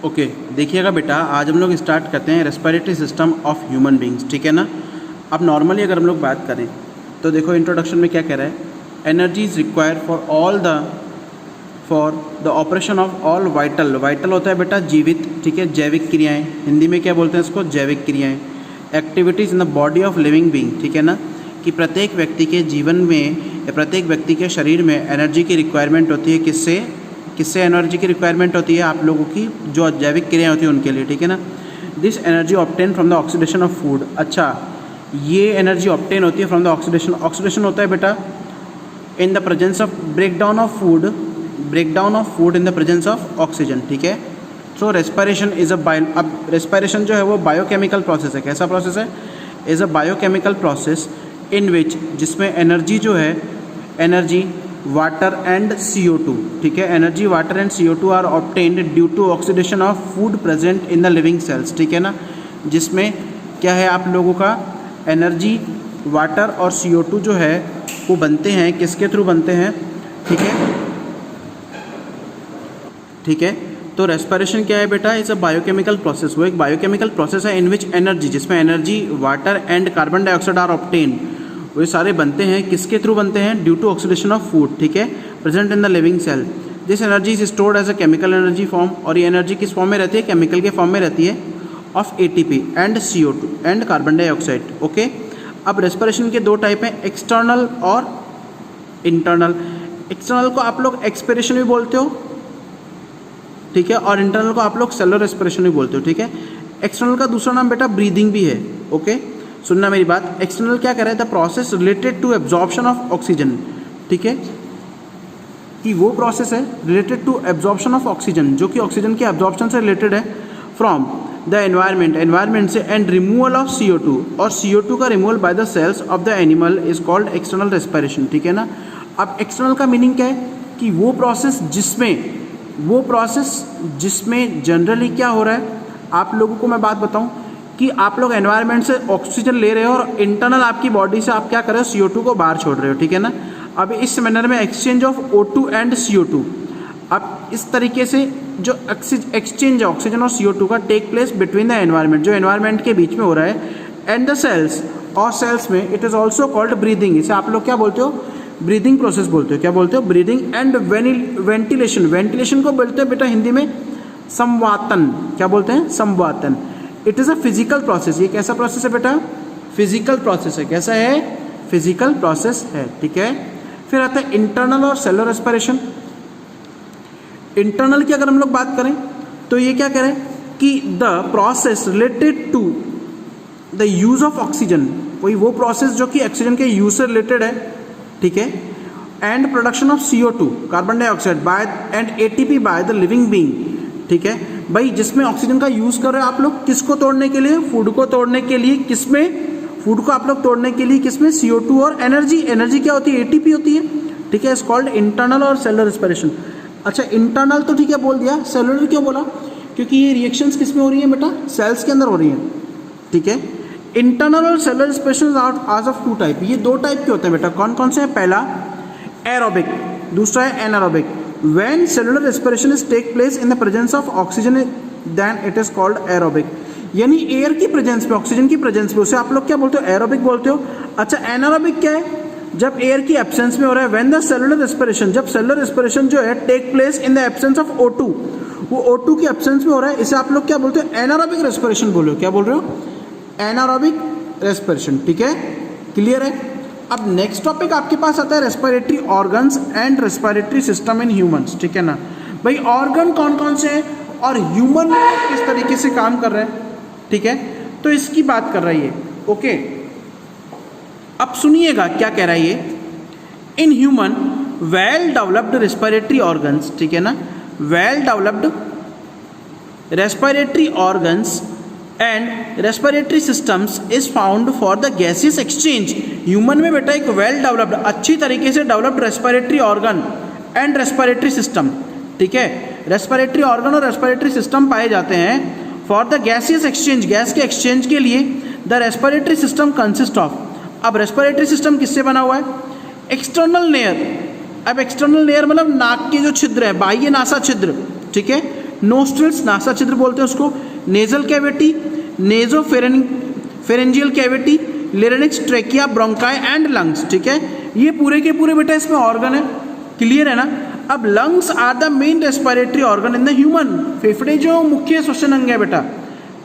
Okay देखिएगा बेटा, आज हम लोग स्टार्ट करते हैं respiratory system of human beings, ठीक है ना। अब नॉर्मली अगर हम लोग बात करें तो देखो इंट्रोडक्शन में क्या कह रहा है, energy is required for the operation of all vital. Vital होता है बेटा जीवित, ठीक है, जैविक क्रियाएं, हिंदी में क्या बोलते हैं इसको, जैविक क्रियाएं। Activities in the body of living being, ठीक है ना, कि प्रत्येक व्यक्ति के जीवन में या प्रत्येक व्यक्ति के शरीर में एनर्जी की रिक्वायरमेंट होती है। किससे एनर्जी की रिक्वायरमेंट होती है, आप लोगों की जो जैविक क्रियाएं होती हैं उनके लिए, ठीक है ना। This energy obtain from the oxidation of food. अच्छा, ये एनर्जी ऑब्टेन होती है फ्रॉम द ऑक्सीडेशन। ऑक्सीडेशन होता है बेटा in the presence of breakdown of food in the presence of oxygen, ठीक है। सो रेस्पिरेशन इज अब रेस्पिरेशन जो है वो बायोकेमिकल प्रोसेस है। कैसा प्रोसेस है, is a biochemical process in which, जिसमें एनर्जी जो है, एनर्जी वाटर एंड CO2, ठीक है, energy water and CO2 are obtained due to oxidation of food present in the living cells, ठीक है ना। जिसमें क्या है, आप लोगों का एनर्जी वाटर और CO2 जो है वो बनते हैं, किसके थ्रू बनते हैं, ठीक है, ठीक है। तो रेस्पिरेशन क्या है बेटा, इज़ अ बायोकेमिकल प्रोसेस। वो एक बायोकेमिकल प्रोसेस है इन विच एनर्जी, जिसमें energy water and carbon dioxide are obtained, वो सारे बनते हैं, किसके थ्रू बनते हैं, due to oxidation of food, ठीक है, present in the living cell. This energy is stored as a chemical energy form, और ये एनर्जी किस फॉर्म में रहती है, केमिकल के फॉर्म में रहती है, of ATP and CO2 and carbon dioxide, okay. अब रेस्पिरेशन के दो टाइप हैं, एक्सटर्नल और इंटरनल। एक्सटर्नल को आप लोग एक्सपिरेशन भी बोलते हो, ठीक है, और इंटरनल को आप लोग सेलुलर रेस्पिरेशन भी बोलते हो, ठीक है। एक्सटर्नल का दूसरा नाम बेटा ब्रीदिंग भी है, ओके। सुनना मेरी बात, एक्सटर्नल क्या कर रहा है, the process related to absorption of oxygen, ठीक है, कि वो प्रोसेस है related to absorption of oxygen, जो कि ऑक्सीजन के एब्जॉर्प्शन से रिलेटेड है, फ्रॉम द एनवायरनमेंट से, एंड रिमूवल ऑफ CO2, और CO2 का removal by the cells of the animal is called external respiration, ठीक है ना। अब एक्सटर्नल का मीनिंग क्या है, कि वो प्रोसेस जिसमें जनरली क्या हो रहा है, आप लोगों को मैं बात बताऊं कि आप लोग एनवायरनमेंट से ऑक्सीजन ले रहे हो और इंटरनल आपकी बॉडी से आप क्या कर रहे हो, CO2 को बाहर छोड़ रहे हो, ठीक है ना। अब इस मैनर में exchange of O2 and CO2, अब इस तरीके से जो एक्सचेंज है ऑक्सीजन और CO2 का take place between the environment, जो एनवायरनमेंट के बीच में हो रहा है, एंड द सेल्स, और सेल्स में, it is also called breathing. इसे आप लोग क्या बोलते हो, ब्रीदिंग प्रोसेस बोलते हो। क्या बोलते हो, ब्रीदिंग एंड वेंटिलेशन। वेंटिलेशन को बोलते हैं बेटा हिंदी में संवातन। क्या बोलते हैं, संवातन। It is a physical process. ये कैसा प्रोसेस है बेटा, फिजिकल प्रोसेस है। कैसा है, फिजिकल प्रोसेस है, ठीक है। फिर आता है इंटरनल और सेलुलर रेस्पिरेशन। इंटरनल की अगर हम लोग बात करें तो ये क्या करें कि the process related to the use of oxygen, कोई वो प्रोसेस जो कि ऑक्सीजन के यूज से रिलेटेड है, ठीक है, and production of CO2 carbon dioxide by and ATP by the living being, ठीक है भाई, जिसमें ऑक्सीजन का यूज कर रहे हो आप लोग, किसको तोड़ने के लिए, फूड को तोड़ने के लिए, किसमें, फूड को आप लोग तोड़ने के लिए, किसमें, CO2 और एनर्जी क्या होती है, ATP होती है, ठीक है। इज कॉल्ड इंटरनल और सेलुलर रेस्पिरेशन। अच्छा, इंटरनल तो ठीक है बोल दिया, सेलुलर क्यों बोला, क्योंकि ये रिएक्शंस किस में हो रही है बेटा, सेल्स के अंदर हो रही है, ठीक है। इंटरनल और cellular respiration are of two type. ये दो टाइप के होते हैं बेटा, कौन कौन से हैं, पहला एरोबिक, दूसरा है anaerobic. When cellular respiration is take place in the presence of oxygen then it is called aerobic, यानी एयर की प्रेजेंस पे, ऑक्सीजन की प्रेजेंस पे, उसे आप लोग क्या बोलते हो, एरोबिक बोलते हो। अच्छा, एनारोबिक क्या है, जब एयर की एब्सेंस में हो रहा है, व्हेन द सेलुलर रेस्पिरेशन, जब सेलुलर रेस्पिरेशन जो है take place in the absence of O2, वो O2 की एब्सेंस में हो रहा है, इसे आप लोग क्या बोलते हो, एनारोबिक रेस्पिरेशन बोलो। क्या बोल रहे हो, एनारोबिक रेस्पिरेशन, ठीक है, क्लियर है। अब नेक्स्ट टॉपिक आपके पास आता है respiratory organs and respiratory system in humans, ठीक है ना। भाई ऑर्गन कौन कौन से हैं और ह्यूमन किस तरीके से काम कर रहे हैं, ठीक है, तो इसकी बात कर रही है, ओके। अब सुनिएगा क्या कह रहा है ये, in human well developed respiratory organs, ठीक है ना, well developed respiratory organs and respiratory systems is found for the gaseous exchange. Human में बेटा एक वेल डेवलप्ड, अच्छी तरीके से developed respiratory organ and respiratory system, ठीक है, रेस्पिरेटरी ऑर्गन और रेस्पिरेटरी सिस्टम पाए जाते हैं for the gaseous exchange, gas के एक्सचेंज के लिए। The respiratory system consist of, अब रेस्पिरेटरी सिस्टम किससे बना हुआ है, एक्सटर्नल लेयर। अब एक्सटर्नल लेयर मतलब नाक के जो छिद्र है, बाह्य नासा छिद्र, ठीक है, नोस्ट्रल्स नासा छिद्र बोलते हैं उसको, nasal cavity, नेजो pharyngeal cavity, larynx, trachea, bronchi and lungs. ठीक है, ये पूरे के पूरे बेटा इसमें ऑर्गन है, क्लियर है ना। अब lungs are the main respiratory organ in the human, फेफड़े जो मुख्य श्वसन अंग है बेटा।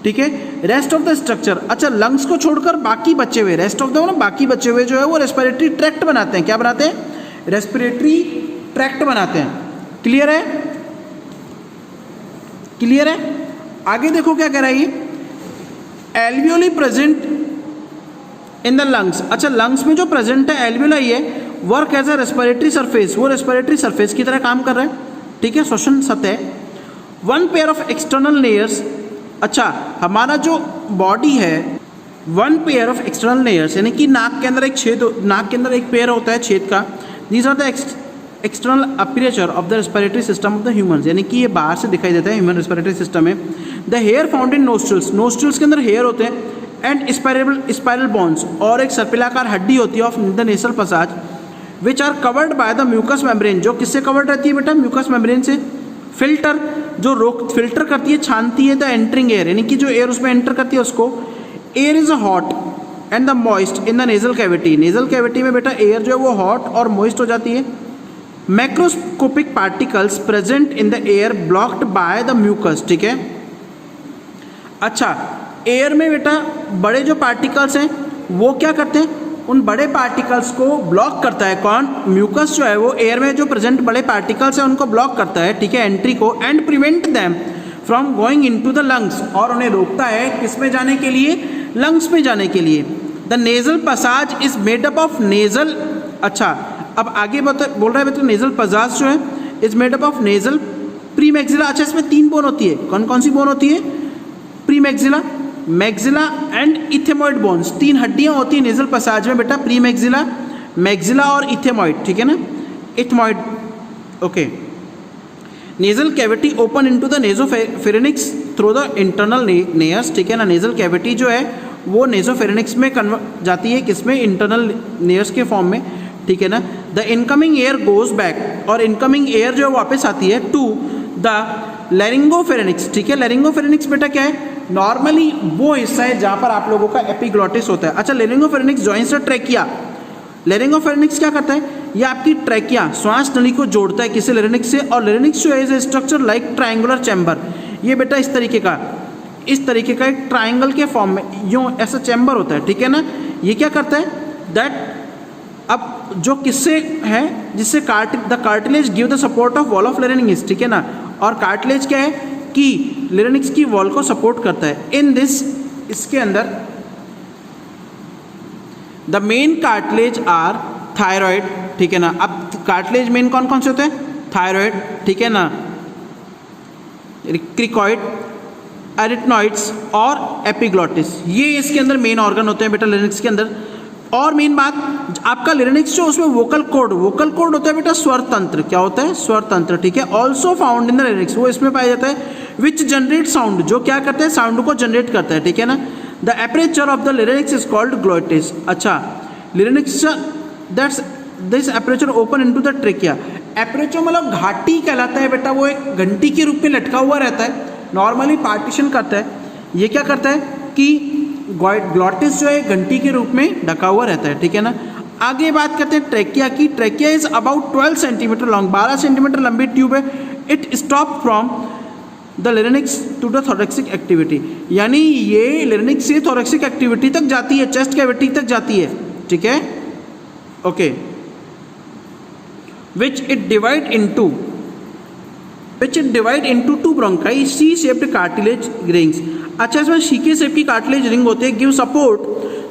ठीक है, रेस्ट ऑफ द स्ट्रक्चर, अच्छा लंग्स को छोड़कर बाकी बचे हुए, रेस्ट ऑफ द बाकी बचे हुए जो है वो रेस्पिरेटरी ट्रैक्ट बनाते हैं। क्या बनाते हैं? रेस्पिरेटरी ट्रैक्ट बनाते हैं। क्लियर है? क्लियर है? आगे देखो क्या कह रहा है ये, alveoli present in the lungs. अच्छा लंग्स में जो प्रेजेंट है एल्वियोलाई है, work as a respiratory surface, वो रेस्पिरेटरी सरफेस की तरह काम कर रहा है। ठीक है, श्वसन सतह। One pair of external layers, अच्छा हमारा जो बॉडी है, one pair of external layers यानी कि नाक के अंदर एक छेद, नाक के अंदर एक पेयर होता है छेद का, these are the external aperture of the respiratory system of the humans, यानी कि ये बाहर से दिखाई देता है ह्यूमन रेस्पिरेटरी सिस्टम में। The hair found in nostrils, nostrils के अंदर हेयर होते हैं, एंड स्पाइरल बोन्स, और एक सर्पिलाकार हड्डी होती है of the nasal passage, which are covered by the mucus membrane, जो किससे कवर्ड रहती है बेटा? म्यूकस मेम्ब्रेन से। फिल्टर, जो फिल्टर करती है, छानती है द एंटरिंग एयर, यानी कि जो एयर उसमें एंटर करती है उसको। Air is hot and the moist in the nasal cavity, nasal cavity में बेटा एयर जो है वो हॉट और मॉइस्ट हो जाती है। Macroscopic particles present in the air blocked by the mucus. ठीक है, अच्छा एयर में बेटा बड़े जो पार्टिकल्स हैं वो क्या करते हैं? उन बड़े पार्टिकल्स को ब्लॉक करता है कौन? म्यूकस जो है वो एयर में जो प्रेजेंट बड़े पार्टिकल्स हैं उनको ब्लॉक करता है। ठीक है, एंट्री को, and prevent them from going into the lungs, और उन्हें रोकता है किस में जाने के लिए? लंग्स में जाने के लिए। The nasal passage is made up of nasal, अच्छा अब आगे बोल रहा है बेटा नेजल पसाज जो है is made up of nasal premaxilla. अच्छा इसमें 3 बोन होती है, कौन कौन सी बोन होती है? प्रीमैक्सिला, मैक्सिला एंड इथेमॉइड बोन्स, 3 हड्डियां होती हैं नेजल पसाज में बेटा, प्रीमैक्सिला, मैक्सिला और इथेमॉइड। ठीक है ना, ethmoid. Okay, nasal cavity open into the nasopharynx through the internal nares. ठीक है ना, नेजल कैविटी जो है वो नेजोफेरेनिक्स में जाती है, किसमें? इंटरनल नेयर्स के फॉर्म में। ठीक है ना, the incoming air goes back, और इनकमिंग एयर जो है वापस आती है टू द लैरिंगोफेरेनिक्स। ठीक है, लैरिंगोफेरेनिक्स बेटा क्या है? नॉर्मली वो हिस्सा है जहां पर आप लोगों का एपिग्लॉटिस होता है। अच्छा लैरिंगोफेरेनिक्स जॉइंस द ट्रेकिया, लैरिंगोफेरेनिक्स क्या करता है? ये आपकी ट्रेकिया श्वास नली को जोड़ता है किसे? लैरिंक्स से। और लैरिंक्स जो है स्ट्रक्चर लाइक ट्रायंगुलर चैम्बर, ये बेटा इस तरीके का एक ट्रायंगल के फॉर्म में यूं ऐसा चैम्बर होता है। ठीक है ना, ये क्या करता है? दैट अब जो किससे है? जिससे the cartilage give the support of wall of larynx. ठीक है ना, और कार्टिलेज क्या है कि लैरिंक्स की वॉल को सपोर्ट करता है। इन दिस, इसके अंदर the main cartilage are thyroid. ठीक है ना, अब कार्टिलेज मेन कौन कौन से होते हैं? थायराइड। ठीक है ना, क्रिकॉइड, एरिथनॉइड्स और एपिग्लॉटिस, ये इसके अंदर मेन ऑर्गन होते हैं बेटा लैरिंक्स के अंदर। और मेन बात, आपका लैरिंक्स जो उसमें वोकल कॉर्ड होता है बेटा स्वर तंत्र। क्या होता है? स्वर तंत्र। ठीक है, also found in the larynx, वो इसमें पाया जाता है, विच जनरेट साउंड, जो क्या करता है? साउंड को जनरेट करता है। ठीक है ना, the aperture of the larynx is called glottis. अच्छा larynx that's this aperture open into the trachea, aperture मतलब घाटी कहलाता है बेटा, वो एक घंटी के रूप में लटका हुआ रहता है, नॉर्मली पार्टीशन करता है। ये क्या करता है कि ग्लॉटिस जो है घंटी के रूप में ढका हुआ रहता है। ठीक है ना, आगे बात करते हैं ट्रेकिया की। Trachea is about 12 centimetre long, 12 centimetre लंबी ट्यूब है। It stop from the larynx to the thoracic activity, यानी ये लैरिंक्स से थोरेक्सिक एक्टिविटी तक जाती है, चेस्ट कैविटी तक जाती है। ठीक है, okay, which it divide into two bronchi, C-shaped cartilage rings। अच्छा इसमें शीके शेप की कार्टिलेज रिंग होती है, गिव सपोर्ट,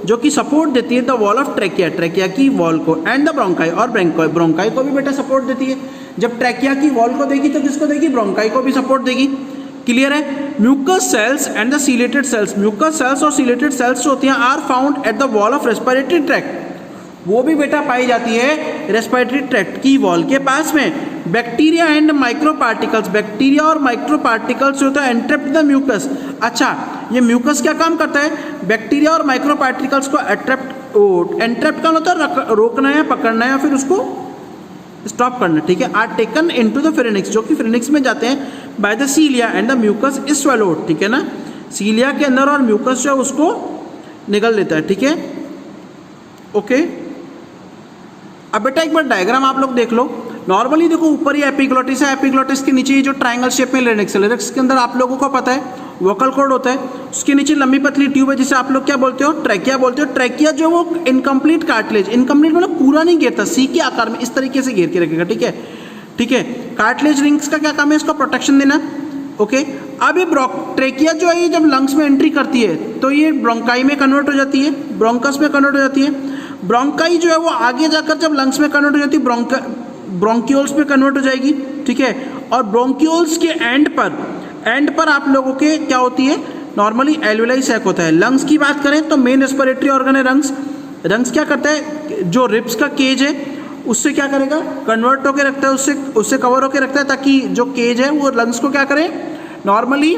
जो कि सपोर्ट देती है द वॉल ऑफ ट्रेकिया की वॉल को, एंड द ब्रोंकाई, और ब्रोंकाई को भी बेटा सपोर्ट देती है। जब ट्रेकिया की वॉल को देगी तो किसको देगी? ब्रोंकाई को भी सपोर्ट देगी। क्लियर है? Mucus cells and the ciliated cells, mucus cells और सीलेटेड सेल्स होती हैं are found at the wall of respiratory tract, वो भी बेटा पाई जाती है रेस्पिरेटरी ट्रैक्ट की वॉल के पास में। Bacteria and micro particles, bacteria और माइक्रो पार्टिकल्स होता है एंट्रैप्ट द म्यूकस। अच्छा ये म्यूकस क्या काम करता है? बैक्टीरिया और माइक्रो पार्टिकल्स को एंट्रैप्ट का होता है रोकना या पकड़ना या फिर उसको स्टॉप करना, ठीक है, are taken into the pharynx, जो कि फिरेनिक्स में जाते हैं by the cilia and the mucus is swallowed, ठीक है ना, सीलिया के अंदर और म्यूकस जो उसको निगल लेता है, ठीक है, ओके। अब बेटा एक बार डायग्राम आप लोग देख लो। नॉर्मली देखो ऊपर ही एपिग्लोटिस है, एपिग्लोटिस के नीचे ये जो ट्रायंगल शेप में लेरिक्स है, लेरिक्स के अंदर आप लोगों को पता है वोकल कॉर्ड होता है, उसके नीचे लंबी पतली ट्यूब है जिसे आप लोग क्या बोलते हो, ट्रैकिया बोलते हो। ट्रैकिया जो वो इनकम्प्लीट कार्टिलेज, इनकम्प्लीट मतलब पूरा नहीं घेरता, सी के आकार में इस तरीके से घेर के रखेगा, ठीक है, ठीक है। कार्टिलेज रिंग्स का क्या काम है, इसका प्रोटेक्शन देना, ओके। अब ये ट्रैकिया जो है ये जब लंग्स में एंट्री करती है तो ये ब्रोंकाई में कन्वर्ट हो जाती है, ब्रोंकस में कन्वर्ट हो जाती है। ब्रोंकाई जो है वो आगे जाकर जब लंग्स में कन्वर्ट हो जाती है ब्रोंक्यूल्स में कन्वर्ट हो जाएगी, ठीक है। और ब्रोंक्यूल्स के एंड पर आप लोगों के क्या होती है, नॉर्मली एल्वेलाई सैक होता है। लंग्स की बात करें तो मेन रेस्पिरेटरी ऑर्गन है लंग्स। लंग्स क्या करता है, जो रिब्स का केज है उससे क्या करेगा, कन्वर्ट होकर रखता है, उससे कवर होकर रखता है ताकि जो केज है वो लंग्स को क्या करे, नॉर्मली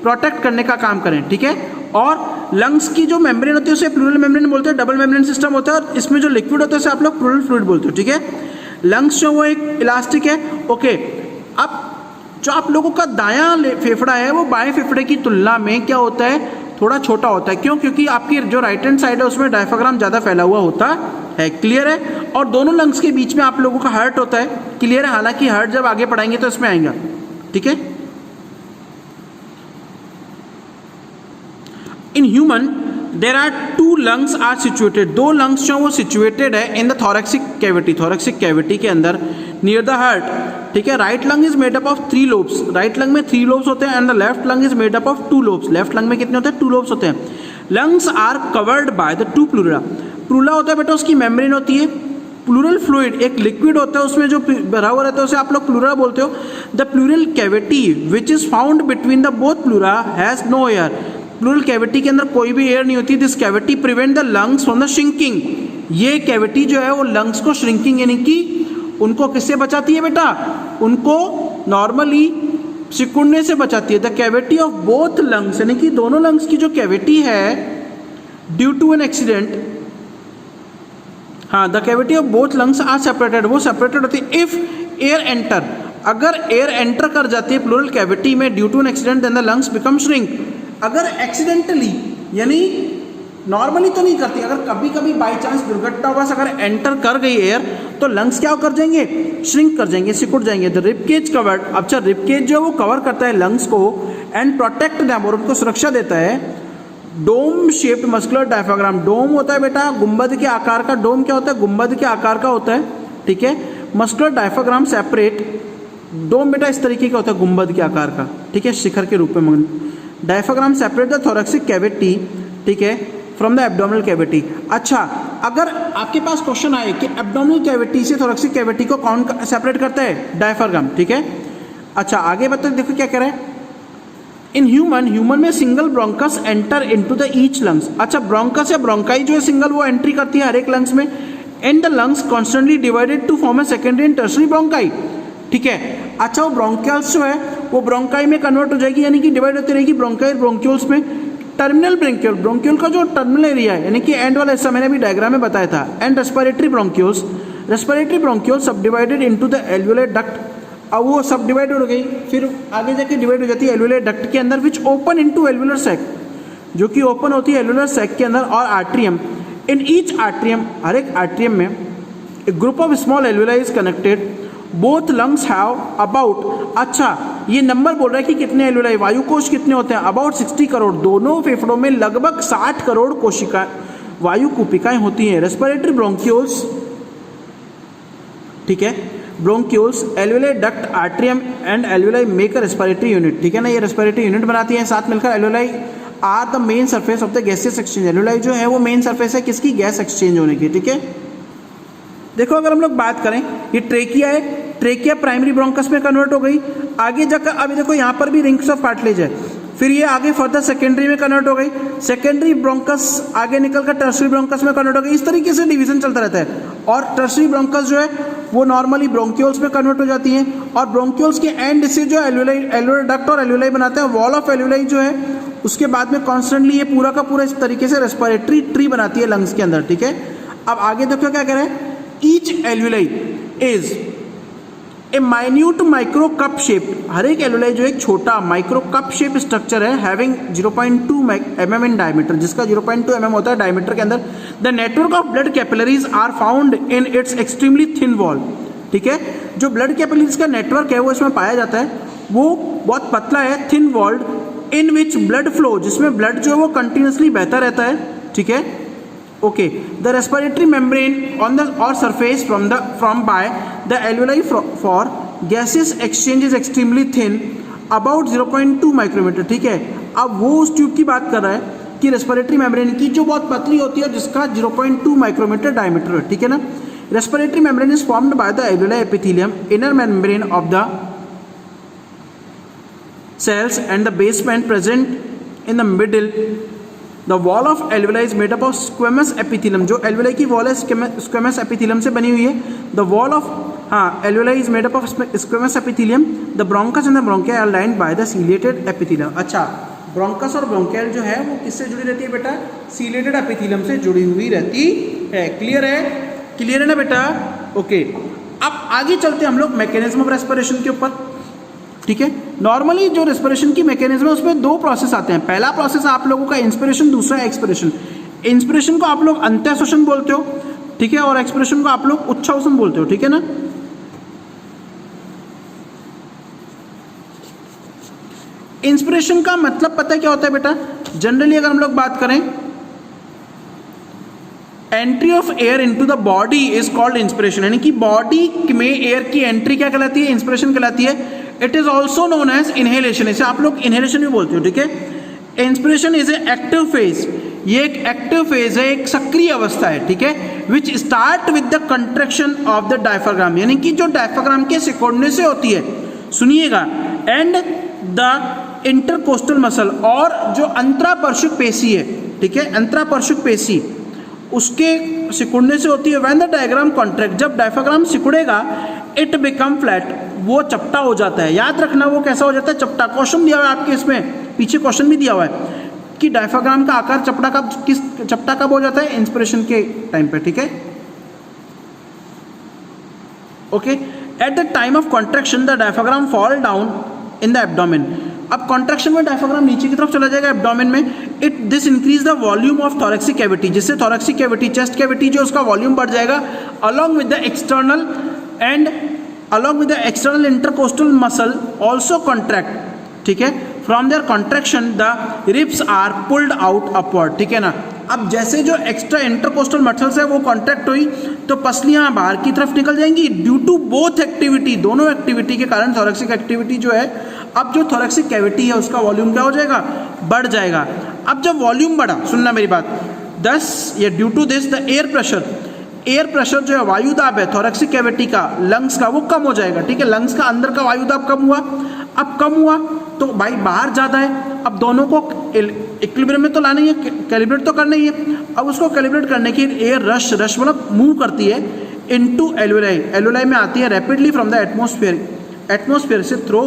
प्रोटेक्ट करने का काम करें, ठीक है। और लंग्स की जो मेम्ब्रेन होती है उसे प्लूरल मेम्ब्रेन बोलते हैं, डबल मेम्ब्रेन सिस्टम होता है, और इसमें जो लिक्विड होता है उसे आप लोग प्लूरल फ्लूइड बोलते हो, ठीक है। लंग्स जो वो एक इलास्टिक है, ओके। अब जो आप लोगों का दायां फेफड़ा है वो बाएं फेफड़े की तुलना में क्या होता है, थोड़ा छोटा होता है। क्यों, क्योंकि आपकी जो राइट हैंड साइड है उसमें डायफ्राम ज़्यादा फैला हुआ होता है, क्लियर है। और दोनों लंग्स के बीच में आप लोगों का हार्ट होता है, क्लियर है। हालांकि हार्ट जब आगे पढ़ाएंगे तो इसमें आएगा, ठीक है। In human there are two lungs are situated, दो लंग्स जो वो सिचुएटेड है in the thoracic cavity, thoracic cavity के अंदर नियर द हार्ट, ठीक है। Right lung is made up of 3 lobes, right lung में 3 लोब्स होते हैं, and the left lung is made up of 2 lobes, left lung में कितने होते हैं, 2 लोब्स होते हैं। Lungs are covered by the 2 pleura, pleura होता है बेटा उसकी मेम्ब्रेन होती है, प्लूरल फ्लूइड एक लिक्विड होता है उसमें जो भरा हुआ रहता है उसे आप लोग प्लूरा बोलते हो। The pleural cavity which is found between the both pleura has no air, pleural cavity के अंदर कोई भी एयर नहीं होती। This cavity prevent the lungs from the shrinking, ये कैविटी जो है वो लंग्स को श्रिंकिंग यानी कि उनको किससे बचाती है बेटा, उनको नॉर्मली सिकुड़ने से बचाती है। The cavity of both lungs यानी कि दोनों लंग्स की जो कैविटी है ड्यू टू एन एक्सीडेंट, हाँ, the cavity of both lungs are separated, वो सेपरेटेड होती है इफ एयर एंटर, अगर एयर एंटर कर जाती है प्लूरल कैविटी में due to an accident then the lungs become shrink. अगर एक्सीडेंटली यानी नॉर्मली तो नहीं करती, अगर कभी कभी बाई चांस दुर्घटनावश अगर एंटर कर गई एयर तो लंग्स क्या कर जाएंगे, श्रिंक कर जाएंगे, सिकुड़ जाएंगे। द रिब केज कवर्ड, अच्छा रिब केज जो है वो कवर करता है लंग्स को एंड प्रोटेक्ट देम, और उनको सुरक्षा देता है। डोम शेप्ड मस्कुलर डायफ्राम, डोम होता है बेटा गुंबद के आकार का, डोम क्या होता है, गुंबद के आकार का होता है, ठीक है। मस्कुलर डायफ्राम सेपरेट, डोम बेटा इस तरीके का होता है गुंबद के आकार का, ठीक है, शिखर के रूप में। Diaphragm separate the thoracic cavity, ठीक है, फ्रॉम द एब्डोमिनल कैविटी। अच्छा, अगर आपके पास क्वेश्चन आए कि एब्डोमिनल कैविटी से थोरैक्सिक कैविटी को कौन सेपरेट करता है, डायफ्राम, ठीक है। अच्छा आगे बताओ, देखो क्या कह रहा है, इन ह्यूमन में single bronchus enter into the each lungs. अच्छा, ब्रोंकस या ब्रोंकाई जो है सिंगल वो एंट्री करती है हर एक लंग्स में, and the lungs constantly divided to form a secondary and tertiary bronchi, ठीक है। अच्छा, वो ब्रोंकियल्स जो है वो ब्रोंकाई में कन्वर्ट हो जाएगी, यानी कि डिवाइड होती रहेगी ब्रोंकाई ब्रोंक्यूल्स में। टर्मिनल ब्रोंक्यूल, ब्रोंक्यूल का जो टर्मिनल एरिया है यानी कि एंड वाला हिस्सा मैंने भी डायग्राम में बताया था, and respiratory bronchioles, respiratory bronchiole subdivided into the alveolar duct. अब वो सब डिवाइड हो गई, फिर आगे जाके डिवाइड हो जाती है एल्वेओलर डक्ट के अंदर, which open into alveolar sac, जो कि ओपन होती है एल्वेओलर सैक के अंदर, और आर्ट्रियम। इन ईच आर्ट्रियम, हर एक आर्ट्रियम में a group of small alveoli is connected, both lungs have about, अच्छा ये नंबर बोल रहा है कि कितने एल्वेओलाई, वायुकोश कितने होते हैं, अबाउट 60 करोड़, दोनों फेफड़ों में लगभग 60 करोड़ कोशिकाएं वायु कूपिकाएं होती हैं। रेस्पिरेटरी ब्रोंक्यूल्स, ठीक है, bronchioles, alveoli duct, atrium and alveoli make a respiratory unit, ठीक है ना, ये रेस्पिरेटरी यूनिट बनाती हैं साथ मिलकर। Alveoli are the main surface of the gaseous exchange, alveoli जो है वो मेन सरफेस है किसकी, गैस एक्सचेंज होने की, ठीक है। देखो अगर हम लोग बात करें, ये ट्रेकिया है, ट्रेकिया प्राइमरी ब्रोंकस में कन्वर्ट हो गई, आगे जाकर अभी देखो यहाँ पर भी रिंग्स ऑफ कार्टिलेज है, फिर ये आगे फर्दर सेकेंडरी में कन्वर्ट हो गई, सेकेंडरी ब्रोंकस आगे निकलकर टर्शरी ब्रोंकस में कन्वर्ट हो गई, इस तरीके से डिवीजन चलता रहता है। और टर्शरी ब्रोंकस जो है वो नॉर्मली ब्रोंक्यूल्स में कन्वर्ट हो जाती हैं, और ब्रोंक्यूल्स के एंड से जो एल्वेओलर डक्ट और एल्वेओलाई बनाते हैं, वॉल ऑफ एल्वेओलाई जो है उसके बाद में कॉन्स्टेंटली ये पूरा का पूरा इस तरीके से रेस्पिरेटरी ट्री बनाती है लंग्स के अंदर, ठीक है। अब आगे देखो क्या कह रहे हैं, each alveoli is a minute micro cup shape, हर एक एल्वेलाई जो एक छोटा माइक्रो कप शेप स्ट्रक्चर है हैविंग 0.2 mm इन डायमीटर, जिसका 0.2 mm होता है डायमीटर के अंदर। The network of blood capillaries are found in its extremely thin wall, ठीक है, जो ब्लड कैपिलरीज का नेटवर्क है वो इसमें पाया जाता है, वो बहुत पतला है, thin walled, in which blood flow, जिसमें ब्लड जो है वो कंटिन्यूसली बहता रहता है, ठीक है, okay. The respiratory membrane on the और surface from by the alveoli for gases exchange is extremely thin about 0.2 micrometre, ठीक है। अब वो उस ट्यूब की बात कर रहा है कि रेस्पिरेटरी मेम्ब्रेन की जो बहुत पतली होती है जिसका 0.2 माइक्रोमीटर डायमीटर है, ठीक है ना। Respiratory membrane is formed by the alveoli epithelium, inner membrane of the cells and the basement present in the middle. The wall of alveoli is made up of squamous epithelium, जो alveoli की wall है squamous epithelium से बनी हुई है। The wall of alveoli is made up of squamous epithelium. The bronchus and the bronchi are lined by the ciliated epithelium. अच्छा, bronchus और bronchial जो है वो किससे जुड़ी रहती है बेटा? ciliated epithelium से जुड़ी हुई रहती है। क्लियर है? क्लियर है ना बेटा? ओके, अब आगे चलते हैं हम लोग मैकेनिज्म ऑफ रेस्पिरेशन के ऊपर, ठीक है। नॉर्मली जो रेस्पिरेशन की मैकेनिज्म है उसमें दो प्रोसेस आते हैं। पहला प्रोसेस आप लोगों का इंस्पिरेशन, दूसरा एक्सपिरेशन। इंस्पिरेशन को आप लोग अंत्यश्वसन बोलते हो, ठीक है, और एक्सपिरेशन को आप लोग उच्छ्वासन बोलते हो, ठीक है ना। इंस्पिरेशन का मतलब पता है क्या होता है बेटा? जनरली अगर हम लोग बात करें, entry of air into the body is called inspiration, यानी कि बॉडी में एयर की एंट्री क्या कहलाती है? इंस्पिरेशन कहलाती है। It is also known as inhalation, इसे आप लोग इनहेलेशन भी बोलते हो, ठीक है। Inspiration is a active phase, ये एक एक्टिव फेज है, एक सक्रिय अवस्था है, ठीक है, which start with the contraction of the diaphragm, यानी कि जो डायफ्राग्राम के सिकुड़ने से होती है, सुनिएगा, एंड द इंटरकोस्टल मसल, और जो अंतरापर्शिक पेशी है, ठीक है, अंतरापर्शिक पेशी उसके सिकुड़ने से होती है। व्हेन द डायग्राम कॉन्ट्रैक्ट, जब डायफ्राग्राम सिकुड़ेगा, इट बिकम फ्लैट, वो चपटा हो जाता है। याद रखना वो कैसा हो जाता है? चपटा। क्वेश्चन दिया हुआ है आपके इसमें, पीछे क्वेश्चन भी दिया हुआ है कि डायफ्राग्राम का आकार चपटा कब हो जाता है? इंस्पिरेशन के टाइम पे, ठीक है, okay. At the time of contraction the diaphragm fall down in the abdomen, अब कॉन्ट्रैक्शन में डायफ्राग्राम नीचे की तरफ चला जाएगा एब्डोमेन में। This increase the volume of thoracic cavity, जिससे थोरैक्सिक कैविटी, चेस्ट कैविटी जो उसका वॉल्यूम बढ़ जाएगा, along with the external intercostal muscle also contract, ठीक है। From their contraction the ribs are pulled out upward, ठीक है ना। अब जैसे जो एक्स्ट्रा इंटरकोस्टल मसल्स है वो कॉन्ट्रैक्ट हुई तो पसलियां बाहर की तरफ निकल जाएंगी। ड्यू टू बोथ एक्टिविटी, दोनों एक्टिविटी के कारण थोरैक्सिक एक्टिविटी जो है, अब जो थोरैक्सिक कैविटी है उसका वॉल्यूम क्या हो जाएगा? बढ़ जाएगा। अब जब वॉल्यूम बढ़ा, सुनना मेरी बात, दस या due to this the air pressure जो है, वायु दाब है थोरैक्सिक कैविटी का, लंग्स का, वो कम हो जाएगा, ठीक है। लंग्स का अंदर का वायु दाब कम हुआ, अब कम हुआ तो भाई बाहर ज़्यादा है, अब दोनों को इक्विलिब्रियम में तो लाना ही है, कैलिब्रेट तो करना ही है। अब उसको कैलिब्रेट करने के लिए एयर रश मतलब मूव करती है इनटू एल्वेलाई, एल्वेलाई में आती है रैपिडली फ्रॉम द एटमॉस्फेयर से through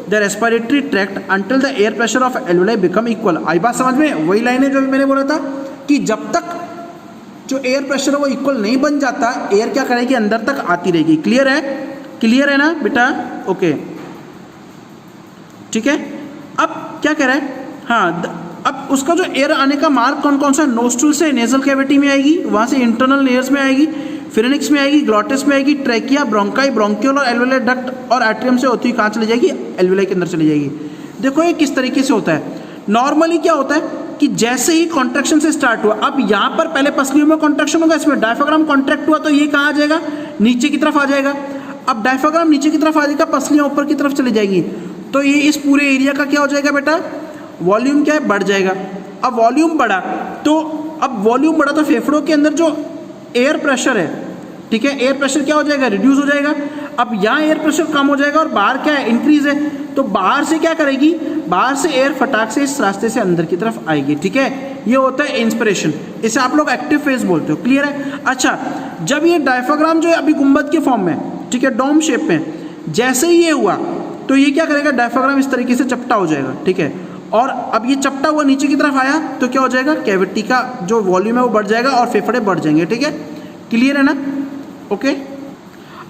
the respiratory tract until the air pressure of alveoli become equal. आई बात समझ में? वही लाइन है जो मैंने बोला था कि जब तक जो एयर प्रेशर है वो इक्वल नहीं बन जाता, एयर क्या करेगी? अंदर तक आती रहेगी। क्लियर है? क्लियर है ना बेटा? ओके, ठीक है। अब क्या कह रहा है? हाँ, अब उसका जो एयर आने का मार्ग कौन कौन सा? नोस्ट्रल से नेजल कैविटी में आएगी, वहाँ से इंटरनल लेयर्स में आएगी, फिरेनिक्स में आएगी, ग्लॉटिस में आएगी, ट्रैकिया, ब्रोंकाई, ब्रोंकियोल और एल्वेोलर डक्ट और एट्रियम से होती हुई कहाँ चली जाएगी? एल्वेलाई के अंदर चली जाएगी। देखो ये किस तरीके से होता है। नॉर्मली क्या होता है कि जैसे ही कॉन्ट्रैक्शन से स्टार्ट हुआ, अब यहाँ पर पहले पसलियों में कॉन्ट्रैक्शन होगा, इसमें डायफ्राग्राम कॉन्ट्रैक्ट हुआ तो ये कहाँ आ जाएगा? नीचे की तरफ आ जाएगा। अब डायफ्राग्राम नीचे की तरफ आ जाएगा, पसलियाँ ऊपर की तरफ चली जाएगी, तो ये इस पूरे एरिया का क्या हो जाएगा बेटा? वॉल्यूम क्या है? बढ़ जाएगा। अब वॉल्यूम बढ़ा तो फेफड़ों के अंदर जो एयर प्रेशर है, ठीक है, एयर प्रेशर क्या हो जाएगा? रिड्यूस हो जाएगा। अब यहाँ एयर प्रेशर कम हो जाएगा और बाहर क्या है? इंक्रीज है। तो बाहर से क्या करेगी? बाहर से एयर फटाक से इस रास्ते से अंदर की तरफ आएगी, ठीक है। ये होता है इंस्पिरेशन, इसे आप लोग एक्टिव फेज बोलते हो। क्लियर है? अच्छा, जब ये डायफ्राग्राम जो है अभी गुंबद के फॉर्म में, ठीक है, डोम शेप में, जैसे ही ये हुआ तो ये क्या करेगा? डायफ्राग्राम इस तरीके से चपटा हो जाएगा, ठीक है। और अब ये चपटा हुआ नीचे की तरफ आया तो क्या हो जाएगा? कैविटी का जो वॉल्यूम है वो बढ़ जाएगा और फेफड़े बढ़ जाएंगे, ठीक है। क्लियर है ना? ओके।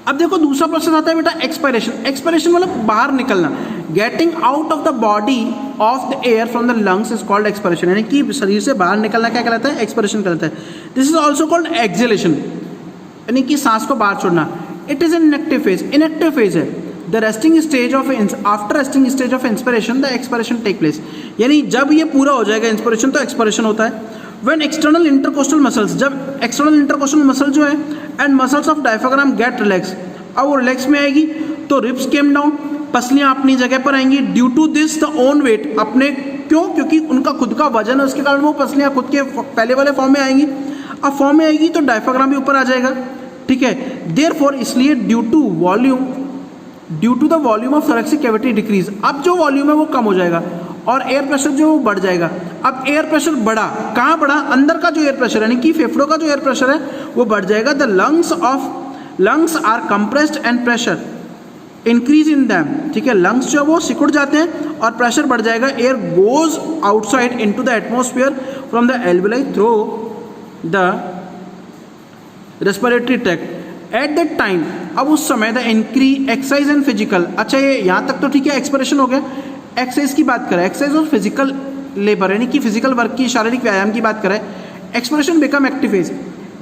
अब देखो दूसरा प्रोसेस आता है बेटा एक्सपायरेशन। एक्सपायरेशन मतलब बाहर निकलना, getting out of the body of the air from the lungs is called expiration, यानी कि शरीर से बाहर निकलना क्या कहलाता है? एक्सपायरेशन कहलाता है। This is also called exhalation, यानी कि सांस को बाहर छोड़ना। It is an inactive phase, inactive phase है। The resting stage of after resting stage of inspiration the expiration take place, यानी जब ये पूरा हो जाएगा इंस्पिरेशन तो एक्सपायरेशन होता है। व्हेन एक्सटर्नल इंटरकोस्टल मसल्स, जब एक्सटर्नल इंटरकोस्टल मसल जो है and muscles of diaphragm get relax, अब वो रिलैक्स में आएगी तो रिब्स केम डाउन, पसलियां अपनी जगह पर आएंगी। Due to this the own weight, अपने क्यों? क्योंकि उनका खुद का वजन है, उसके कारण वो पसलियां खुद के पहले वाले फॉर्म में आएंगी। अब फॉर्म में आएगी तो डायफ्राम भी ऊपर आ जाएगा, ठीक है। देयरफॉर इसलिए due to the volume of thoracic cavity decrease, अब जो वॉल्यूम है वो कम हो जाएगा और एयर प्रेशर जो वो बढ़ जाएगा। अब एयर प्रेशर बढ़ा, कहाँ बढ़ा? अंदर का जो एयर प्रेशर यानी कि फेफड़ों का जो एयर प्रेशर है वो बढ़ जाएगा। The lungs are compressed and pressure increase in them, ठीक है। लंग्स जो वो सिकुड़ जाते हैं और प्रेशर बढ़ जाएगा। Air goes outside into the atmosphere from the alveoli through the respiratory tract at that time. अब उस समय द एक्सरसाइज एंड फिजिकल, अच्छा ये यहाँ तक तो ठीक है, एक्सप्रेशन हो गया। एक्सरसाइज की बात करें, एक्सरसाइज और फिजिकल लेबर यानी कि फिजिकल वर्क की, शारीरिक व्यायाम की बात करें। Expression become active phase,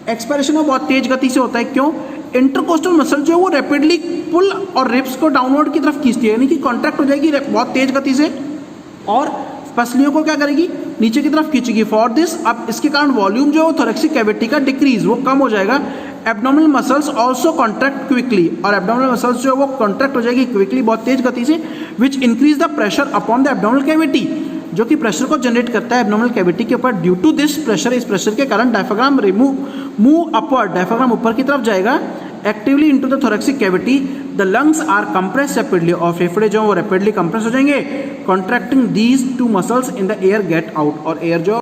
expression वो बहुत तेज गति से होता है। क्यों? इंटरकोस्टल मसल जो है वो रैपिडली पुल और रिब्स को डाउनवर्ड की तरफ खींचती है, यानी कि कॉन्ट्रैक्ट हो जाएगी बहुत तेज गति से और पसलियों को क्या करेगी? नीचे की तरफ खींचेगी। फॉर दिस, अब इसके कारण वॉल्यूम जो है थोरैक्सिक कैविटी का डिक्रीज, वो कम हो जाएगा। Abdominal muscles also contract quickly, और एब्डोमिनल मसल्स जो है वो कॉन्ट्रैक्ट हो जाएगी क्विकली, बहुत तेज गति से, which increase the pressure upon the abdominal cavity, जो कि प्रेशर को जनरेट करता है एब्डोमिनल कैविटी के ऊपर। ड्यू टू दिस प्रेशर, इस प्रेशर के कारण डायफ्राम मूव अपवर्ड, डायफ्राम ऊपर की तरफ जाएगा actively into the thoracic cavity. The lungs are compress rapidly, और फेफड़े जो वो रैपिडली कंप्रेस हो जाएंगे, contracting these two muscles in the air get out, और एयर जो